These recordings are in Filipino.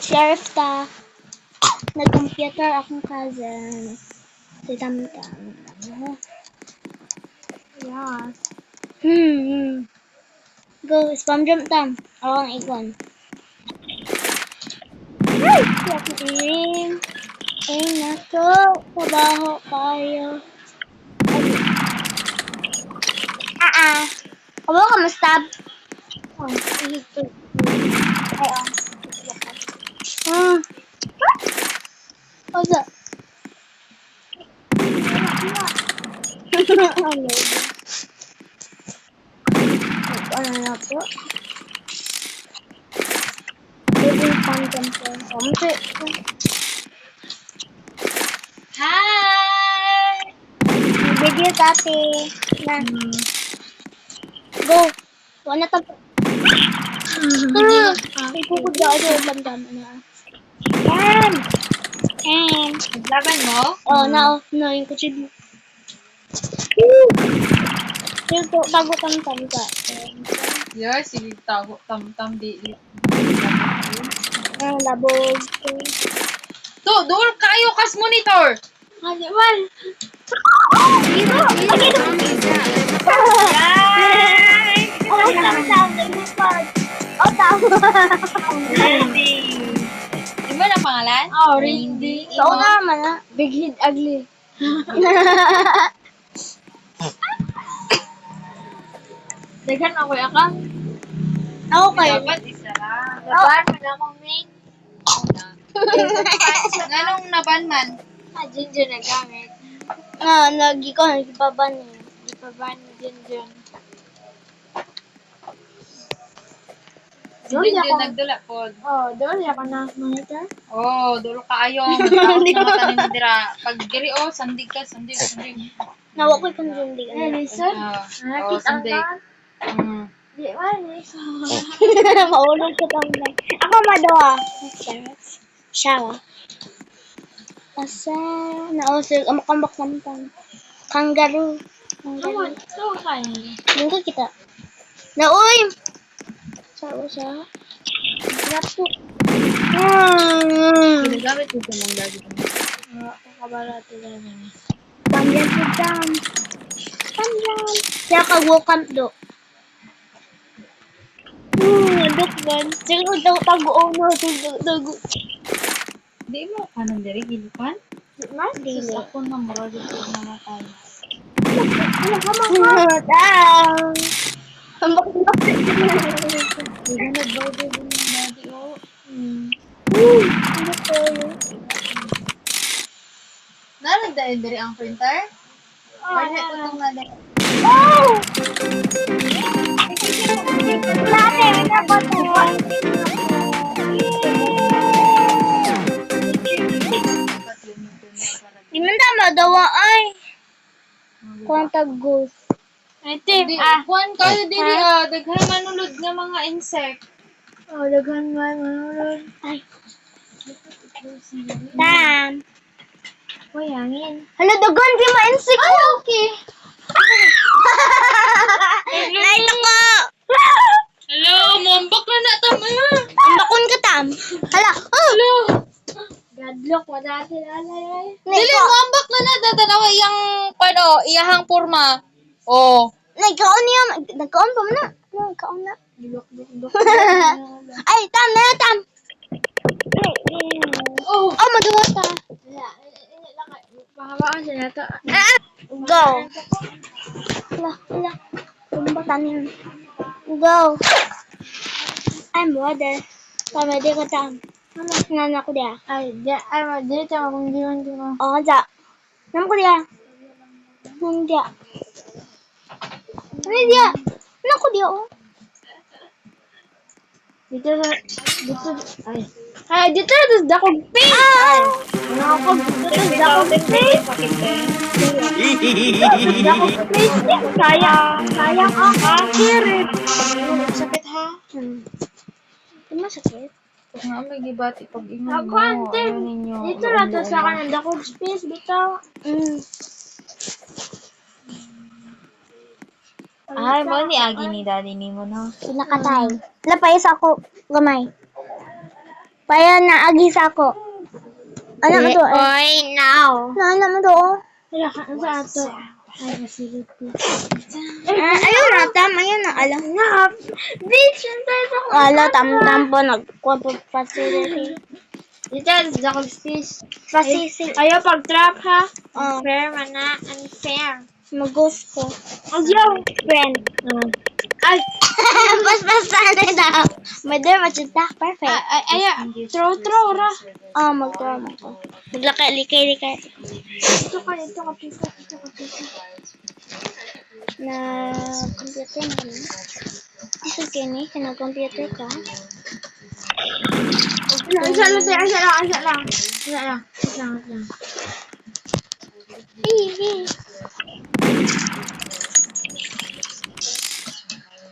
Sheriff ta. Nag-computer akong cousin. Si Tamtam. Yes. Go, spam jump tam. Ako ang ikon. Ay! Yakin. Ay, nato. Trabaho kayo. Kamu kamusta? Oh, ito. Ay, Oza. Ano na po? Living content po. Hi! Video dati. Na. Go. Wala na tapos. Ipupod na ako. Bandam. Yan! And. Naglaban mo? Oh, na yung kutsid mo. Yung bago tam-tam ka. Yes, sige, tago, tam-tam, di. Labog. Doon kayo kas monitor! Ano man? Dito! Oh, tama. Di ba na pangalan? Oh, Rindy. So, naman na. Big Head Ugly. Daghan ako yakang. Ako kayo. Dapat isa lang. Gabar mo na akong main. Anong nabanman? Ginger na gamit. Lagi ko, nagpaban eh. Nagpaban ni Ginger. Hindi nagdula po. Oh, doon siya ka na monitor? Oh, dulo kaayo. Magtawag na mata ni Dira. Pag diri oh, sandig ka, sandig. Nawa ko yung sandig. Listen? Oh, sandig. Di ba, maulog ko tang na. Ako madawa. Siya. Asa, nausig, amakambak naman. Kangaroo. So, kain. Doon ka kita. Nauy! Sa Nato. Ginagamit ko sa mga lagi. Kakabala ito lang. Pamyan po dam. Pamyan. Kaya kag-walk do. Dok man. Siguro daw tago no. Tago. Di mo kanan diri gilukan? Mas dili. Ako na murag ko na tayo. Dam. Ambak na. Hindi nagbago din yung dati oh. Ano to? Naragdain diri ang printer? Wala ko itong nada. Oh! Late, na ba ito? Di man tama dawa ay. Kuwantag ghost. Hindi, kuhan kayo diri daghan manulod nga mga insect. Oh, daghan man manulod. Ay. Tam. Uy, hangin. Hala, daghan di ma-insect. Ay, okay. Ay, nako. Hello, mambak na tama. Ambakon ka, Tam. Hala. Hello. Gadlock, wala sila. Dili mambak na dadalawa iyang iyahang porma. Oh. Nagkaon niya. Nagkaon pa mo na. Nagkaon na. Ay, Tam na, Tam. Oh. Oh, magawa ka. Pahabaan siya nato. Go. Hala. Kumbatan yun. Go. I'm water. Tama, di ko Tam. Nana ko dia. Ay, di tama kung di man di mo. Oo, ja. Nam ko dia. Nam dia. Ano dia? Ano ko dia, oh. Dito, ay. Ay, dito na dakog face. Ay. Nakakog, dito na dakog face. Dakog face. Sayang ka. Kirit. Sakit ha? Hindi masakit. Pag nga may gibati pag ingon mo. Ako, ante. Ano ninyo? Dito na to sa kanan. Dakog space, bitaw. Ay, mo ni agi ni daddy ni mo no. Nakatay. Lapayas ako gamay. Paya na agis ako. Ano mo to? Oy, now. Ano mo to? Wala ka sa ato. Ay, facility. Ayun na, tam. Ayun na. Alam na. Bitch, yung tayo sa Ala, tam po. Nagpa-facility. Dito, Jackal Fish. Facility. Ayaw pag-trap, ha? Oh, Unfair, mana. Unfair. mag-ghost ko. Ayaw, friend. Ay, Basta na daw. May there, machitak. Perfect. ayaw. Throw, ra. Mag-draw mo ko. Maglakay. Ito ka, pisa. Na computer mo na. Isa kini, computer ka. Asa lang.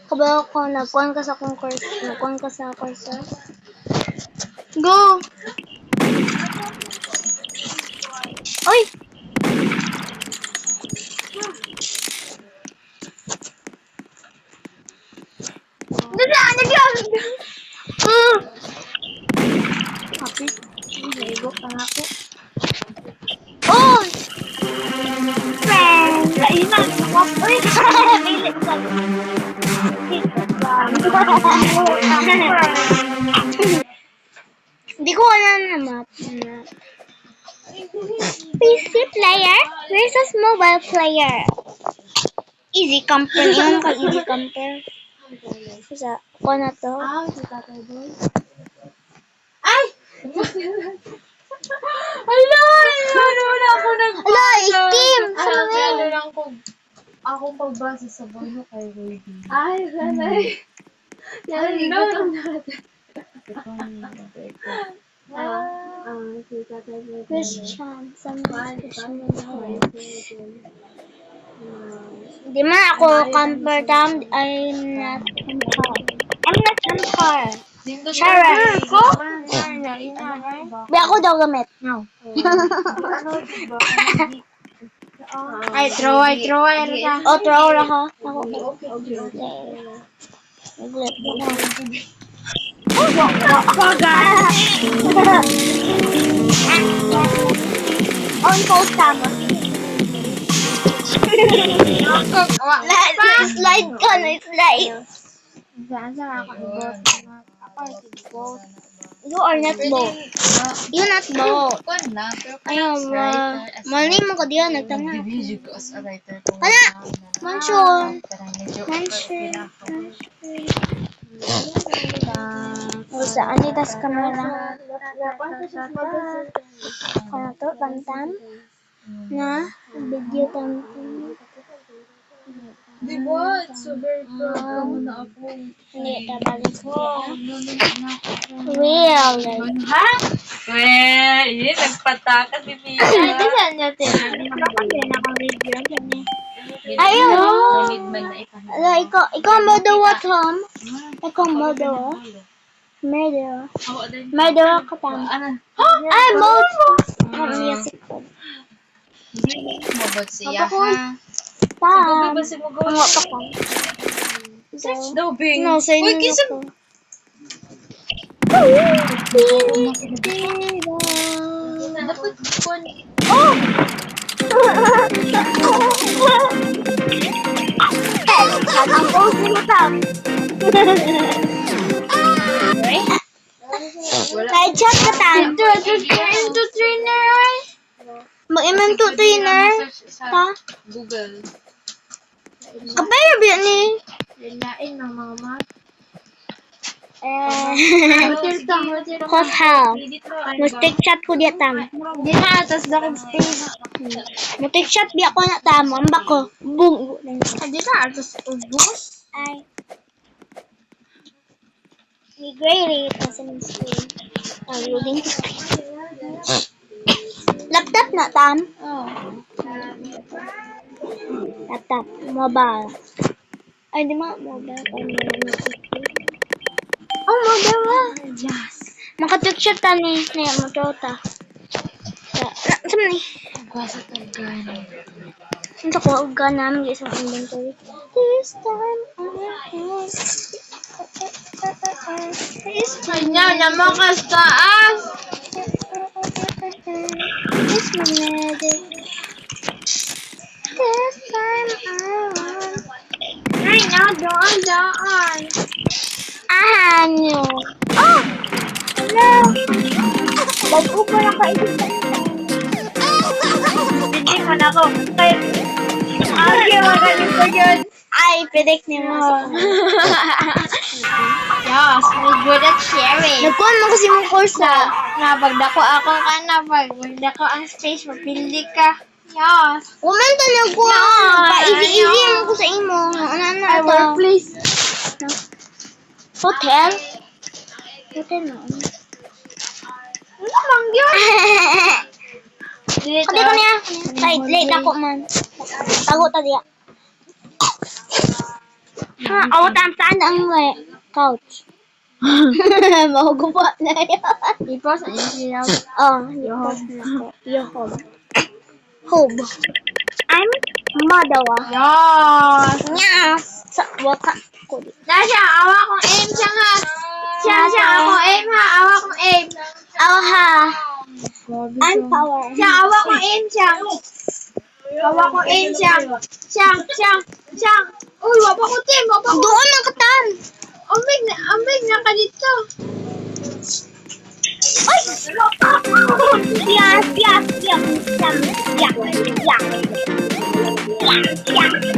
Kabalo ko, nagkuhan ka sa course. Nagkuhan ka sa course. Go! Oy! Happy. Naigo ka nga po. Oh! Friend! Lainan. Uy! Pilit ka. Hindi ko alam na map. PC player versus mobile player. Easy compare. Yung ka easy compare. Sa ko na to. Si Tatay Boy. Ay! Ala! Wala ako Ala, Steam! Ano lang ko. Akong pagbasa sa bono kay Rudy. Ay, sanay. No. Si Tatay Boy. Christian. Di man ako compare tam. I'm not compare. Sharon. Ko? Di ako daw gamit. No. Ay, throw. Ano ka? O, throw ra ha. Ako. Naglit mo na. On post tama. Slide ka na, slide. Saan ako ibot? Ako ibot. You are not boat. You not boat. Kung na, pero Ayaw, mali mo ka diyan, nagtanga. Video ko as a writer. Kung Hala! Mansion! parang medyo Mansion! O, saan itas camera? Ano to? Tantam? Na? Video tantam? Di ba? Super proud mo na ako. Hindi, tabalik ko. Na Real. Ha? Well, yun, nagpatakas si Pia. Ito saan niya tinanong? Ako video. Ayun! Ngunit man na ipahit. Ala, ikaw mo daw, Tom? Ikaw mo daw? Murder. Murder ka tam. Ano? Ay, mode! Music ko. Mabot siya, ha? Tam. Ba si Mugo? Ano pa ko? Search daw, Bing. No, sa inyo Uy, kisag. ko. Dapat kung Oh! Ang post mo tam. Kahit chat ka tam. Into trainer. Mag-iman to trainer. Ta? Google. Kapaya biya ni. Lain ng mga mat. Hotel Mustik chat ko diya tam. Di na, tas dakog space. Mustik chat biya ko na tam. Amba ko. Boom. Di na, tas ubos. Ay. Migrate ito sa mga screen. Loading screen. Laptop na tam. Laptop. Mobile. Ay, di ma. Mobile. Oh, mobile ba? Yes. Maka-picture ta ni. Naya mo to ta. Saan ni? Kwasa tagani. Ito ko, huwag ka namin isang inventory. This time I have Kanya naman kastaan. It's magnetic. This time I want. Ay, na, doon. Ahanyo. Oh! Hello! Bago pa lang kaibig sa Hindi mo na ako. Kaya, magaling ko yun. Ay, predict ni mo. Yes, we're good at sharing. Nagkuhan mo kasi mong course Sa, napagdako ako ka na, pagdako ang space, mapili ka. Yes. Kumanta na ko. Pa-easy-easy mo ko sa imo. Ano na I ito? workplace. Hotel? Hotel na. Ano lang yun? Kadi ko niya. Kahit late ako man. Tago ta diya. Ha, awatam saan ang couch? Mahugupo na yan. Ipos, ano sila? Oh, yohob na ko. Yohob. Hob. I'm Madawa. Yes. Yes. Sa waka ko di. Nasya, awa kong aim siya ha. Siya, ako aim ha. Awa kong aim. Oh ha. I'm power. Siya, awa kong aim siya. Awa kong aim siya. Siya. Uy, wapa ko team. Wapa ko. Doon ang katan. Ambig na ka dito. Ay! Yes.